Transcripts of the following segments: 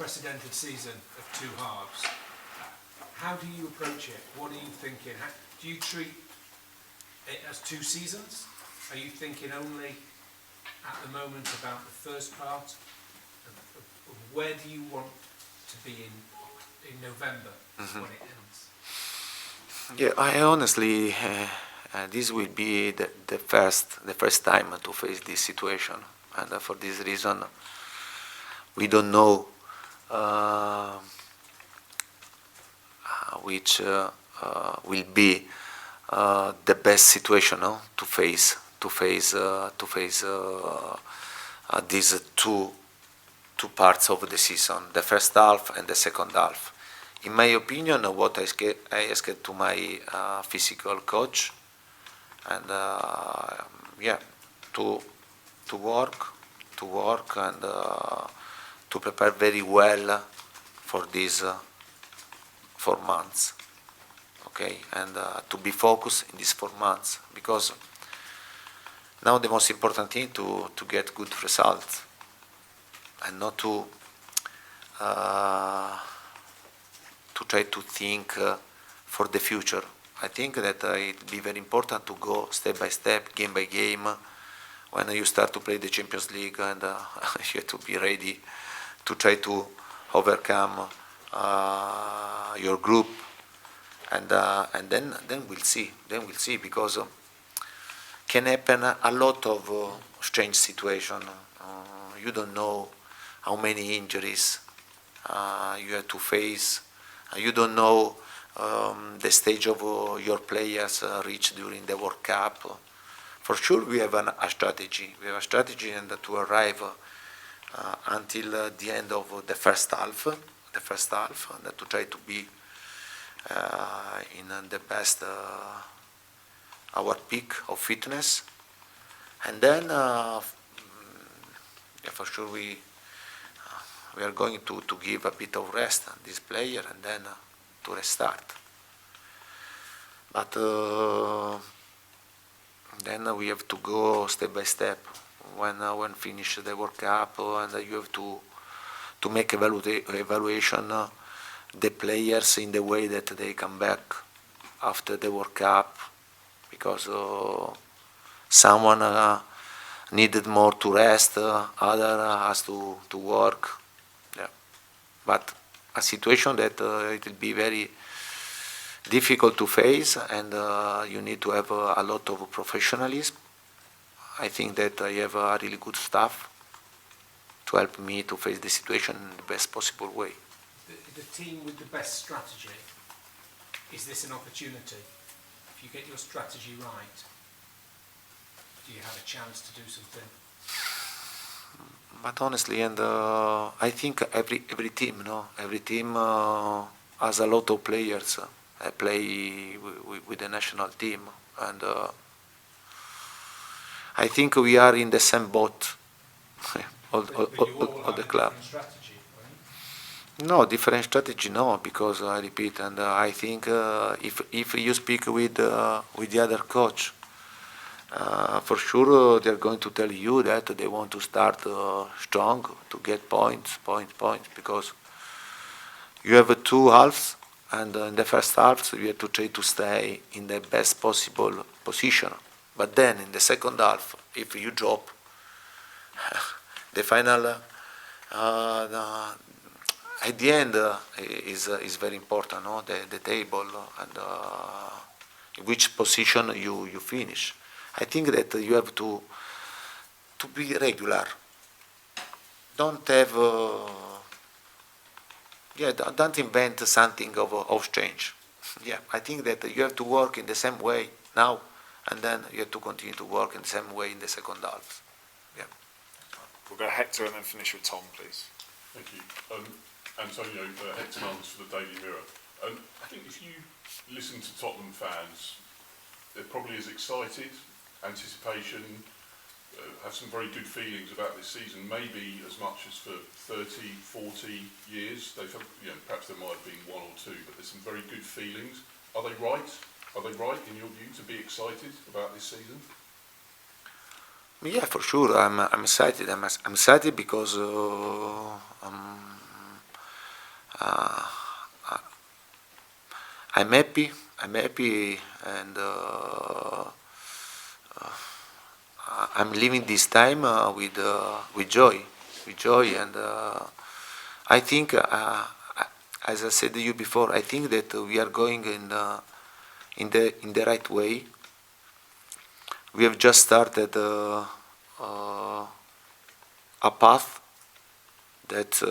unprecedented season of two halves. How do you approach it? What are you thinking? Do you treat it as two seasons? Are you thinking only at the moment about the first part? Of where do you want to be in November when it ends? Yeah, I honestly, this will be the first time to face this situation, and for this reason, we don't know which will be the best situation to face these two parts of the season, the first half and the second half. In my opinion, what I asked to my physical coach, and to work and to prepare very well for these 4 months. Okay, and to be focused in these 4 months, because now the most important thing to get good results and not to try to think for the future. I think that it'd be very important to go step by step, game by game. When you start to play the Champions League, and you have to be ready to try to overcome your group, and then we'll see. Because can happen a lot of strange situation. You don't know how many injuries you have to face. You don't know the stage of your players reach during the World Cup. For sure, we have a strategy. We have a strategy, and to arrive until the end of the first half, and to try to be in the best our peak of fitness, and then for sure we are going to give a bit of rest on this player, and then to restart. But then we have to go step by step. When finish the World Cup, and you have to make evaluation the players in the way that they come back after the World Cup, because someone needed more to rest, other has to work. Yeah. But a situation that it will be very difficult to face, and you need to have a lot of professionalism. I think that I have a really good staff to help me to face the situation in the best possible way. The team with the best strategy, is this an opportunity? If you get your strategy right, do you have a chance to do something? But honestly, and I think every team has a lot of players play with the national team, and I think we are in the same boat, all the club. Strategy, right? No, different strategy, no, because I repeat, and I think if you speak with the other coach, for sure they're going to tell you that they want to start strong, to get points, because you have two halves, and in the first half you have to try to stay in the best possible position. But then in the second half, if you drop, the final at the end is very important, no? The table, and in which position you finish. I think that you have to be regular. Don't have don't invent something of strange. Yeah, I think that you have to work in the same way now, and then you have to continue to work in the same way in the second half. Yeah. We'll go Hector and then finish with Tom, please. Thank you. Antonio, Hector Mullins for the Daily Mirror. I think if you listen to Tottenham fans, they're probably as excited, anticipation, have some very good feelings about this season, maybe as much as for 30, 40 years. They've had, perhaps there might have been one or two, but there's some very good feelings. Are they right? Are they right, in your view, to be excited about this season? Yeah, for sure. I'm excited. I'm excited because uh, I'm happy, and I'm living this time with joy, and I think, as I said to you before, I think that we are going in the right way. We have just started a path that,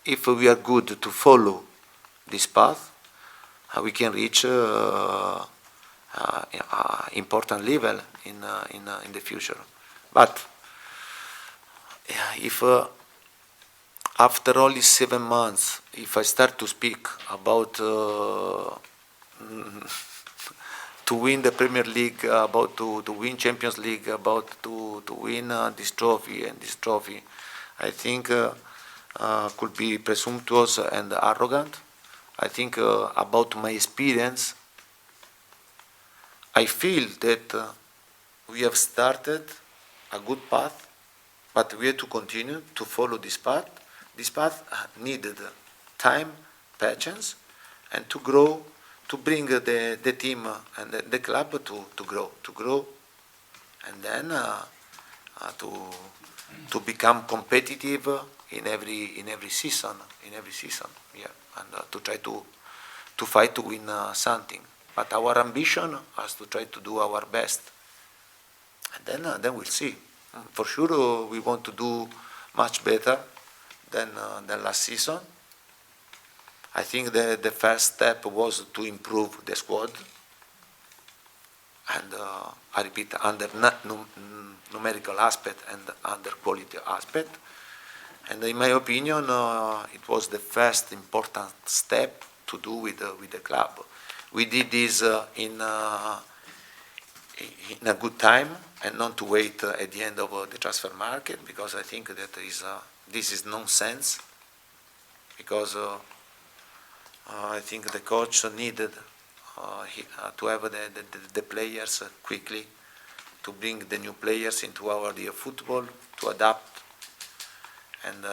if we are good to follow this path, we can reach important level in the future. But if after only 7 months, if I start to speak about to win the Premier League, about to win Champions League, about to win this trophy and this trophy, I think could be presumptuous and arrogant. I think about my experience, I feel that we have started a good path, but we have to continue to follow this path. This path needed time, patience, and to grow, to bring the team and the club to grow, and then to become competitive in every season, yeah, and to try to fight to win something. But our ambition is to try to do our best, and then we'll see. For sure, we want to do much better than last season. I think the first step was to improve the squad, and I repeat, under numerical aspect and under quality aspect. And in my opinion, it was the first important step to do with the club. We did this in a good time, and not to wait at the end of the transfer market, because I think that this is nonsense. Because I think the coach needed to have the players quickly, to bring the new players into our dear football, to adapt, and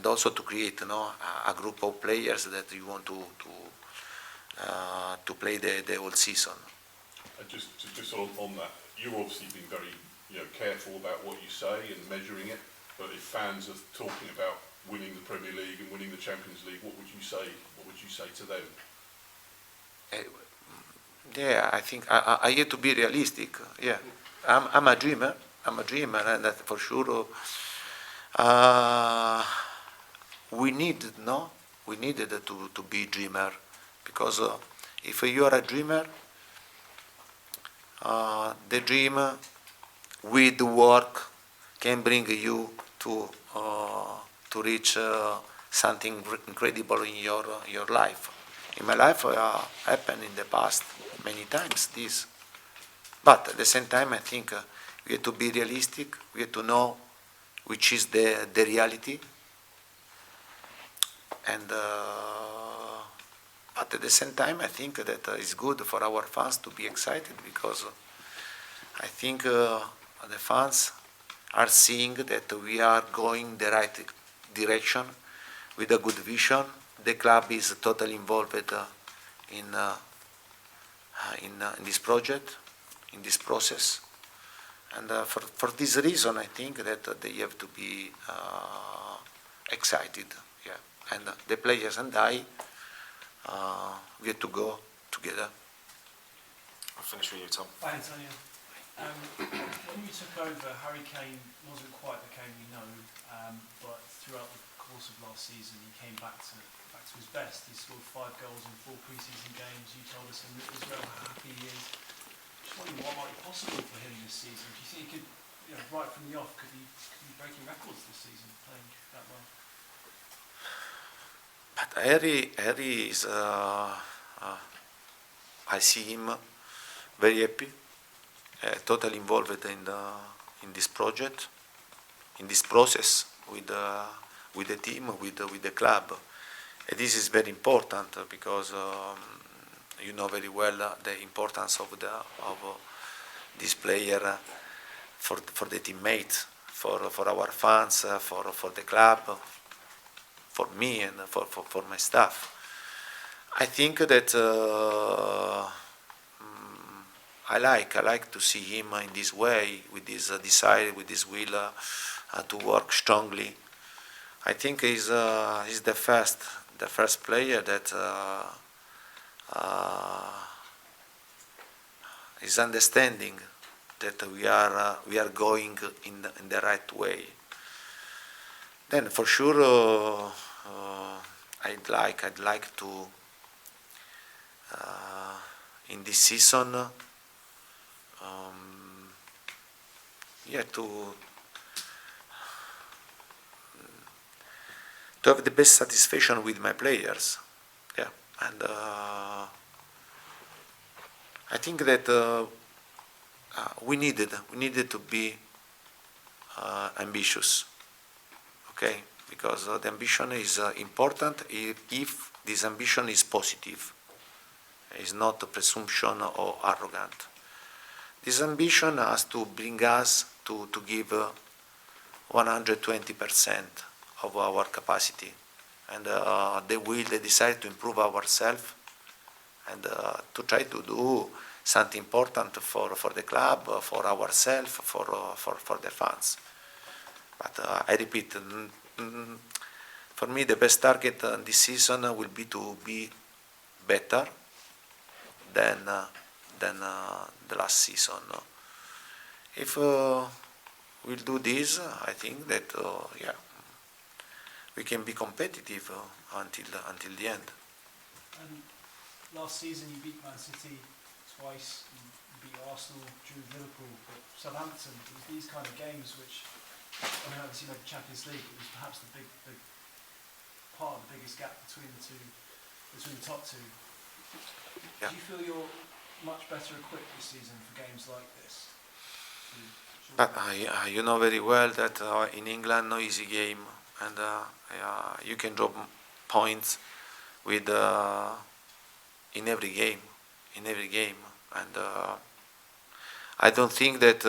also to create, a group of players that you want to play the whole season. Just on that, you've obviously been very careful about what you say and measuring it. But if fans are talking about winning the Premier League and winning the Champions League, what would you say? What would you say to them? Yeah, I think I have to be realistic. Yeah, I'm a dreamer. And that for sure. We needed to be dreamer, because if you are a dreamer, the dream with work can bring you to reach something incredible in your life. In my life, happened in the past many times this, but at the same time, I think we have to be realistic. We have to know which is the reality, and but at the same time, I think that it's good for our fans to be excited, because I think the fans are seeing that we are going the right direction with a good vision. The club is totally involved in this project, in this process. And for this reason, I think that they have to be excited. Yeah, and the players and I, we have to go together. I'll finish with you, Tom. Hi, Antonio. When you took over, Harry Kane wasn't quite the Kane we know, but throughout the course of last season, he came back to his best. He scored 5 goals in 4 pre-season games. You told us in Israel how happy he is. Just wondering what might be possible for him this season. Do you think he could, right from the off, could be breaking records this season, playing that well? But Harry is, I see him very happy, totally involved in this project, in this process with the team, with the club. And this is very important, because you know very well the importance of this player for the teammates, for our fans, for the club. for me and for my staff. I think that I like to see him in this way, with this desire, with this will to work strongly. I think he's the first player that is understanding that we are going in the right way. Then for sure I'd like to in this season to have the best satisfaction with my players. Yeah, and I think that we needed to be ambitious. Okay, because the ambition is important if this ambition is positive. It's not a presumption or arrogant. This ambition has to bring us to give 120% of our capacity, and the desire to improve ourselves and to try to do something important for the club, for ourselves, for the fans. But I repeat, for me the best target this season will be to be better than the last season. If we'll do this, I think that we can be competitive until the end. Last season you beat Man City twice, you beat Arsenal, drew Liverpool, but Southampton, it was these kind of games which, I mean, obviously you made the Champions League, it was perhaps the big part of the biggest gap between the top two. Yeah. Do you feel you're much better equipped this season for games like this? But you know very well that in England no easy game, and you can drop points with in every game, and I don't think that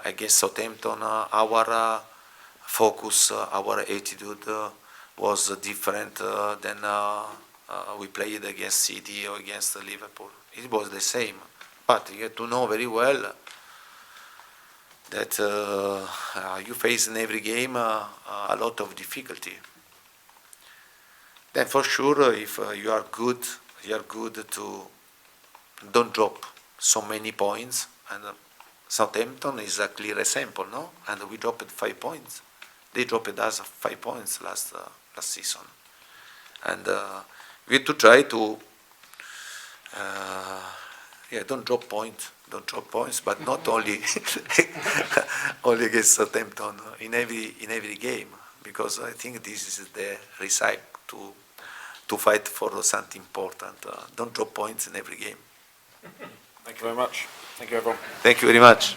against Southampton our focus, our attitude was different than we played against City or against Liverpool. It was the same, but you have to know very well that you face in every game a lot of difficulty. Then for sure, if you are good to don't drop so many points, and Southampton is a clear example, no? And we dropped 5 points. They dropped us 5 points last season, and we have to try to don't drop points, but not only only against Southampton, in every game, because I think this is the recipe to fight for something important. Don't drop points in every game. Thank you very much. Thank you, everyone. Thank you very much.